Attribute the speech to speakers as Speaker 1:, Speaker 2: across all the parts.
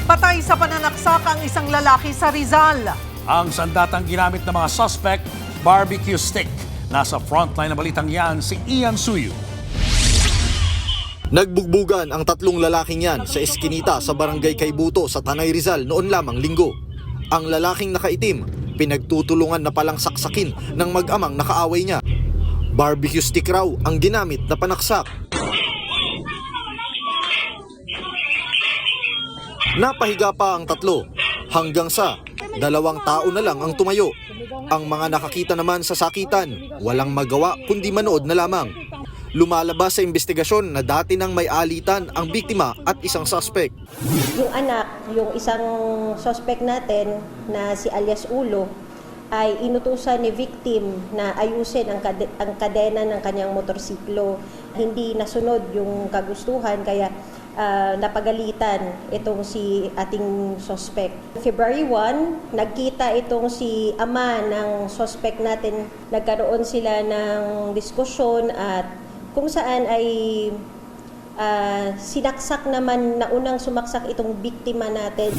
Speaker 1: Patay sa pananaksak ang isang lalaki sa Rizal.
Speaker 2: Ang sandatang ginamit ng mga suspect, barbecue stick. Nasa frontline na balitang yan si Ian Suyu.
Speaker 3: Nagbugbugan ang tatlong lalaking yan sa eskinita sa barangay Kaybuto sa Tanay Rizal noon lamang linggo. Ang lalaking nakaitim, pinagtutulungan na palang saksakin ng mag-amang nakaaway niya. Barbecue stick raw ang ginamit na panaksak. Napahiga pa ang tatlo hanggang sa 2 tao na lang ang tumayo. Ang mga nakakita naman sa sakitan, walang magawa kundi manood na lamang. Lumalabas sa investigasyon na dati nang may alitan ang biktima at isang suspect.
Speaker 4: Yung anak, yung isang suspect natin na si alias Ulo, ay inutusan ni victim na ayusin ang kadena ng kanyang motorsiklo. Hindi nasunod yung kagustuhan kaya napagalitan itong si ating suspect. February 1, nagkita itong si ama ng suspect natin. Nagkaroon sila ng diskusyon at kung saan ay sinaksak naman, naunang sumaksak itong biktima natin.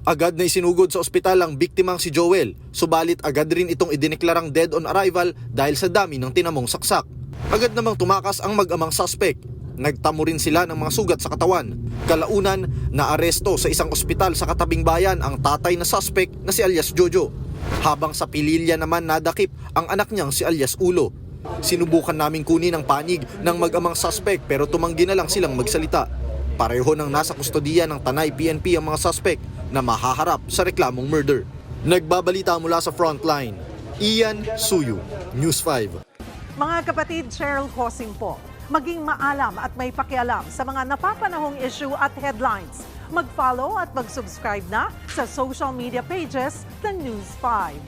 Speaker 3: Agad na isinugod sa ospital ang biktimang si Joel, subalit agad rin itong idineklarang dead on arrival dahil sa dami ng tinamong saksak. Agad namang tumakas ang mag-amang suspect. Nagtamo rin sila ng mga sugat sa katawan. Kalaunan, naaresto sa isang ospital sa katabing bayan ang tatay na suspect na si alias Jojo. Habang sa Pililya naman nadakip ang anak niyang si alias Ulo. Sinubukan naming kunin ang panig ng mag-amang suspect pero tumanggi na lang silang magsalita. Pareho nang nasa kustodiya ng Tanay PNP ang mga suspect na mahaharap sa reklamong murder. Nagbabalita mula sa frontline, Ian Suyu, News 5.
Speaker 1: Mga kapatid, Cheryl Cosing po. Maging maalam at may pakialam sa mga napapanahong issue at headlines. Mag-follow at mag-subscribe na sa social media pages ng News 5.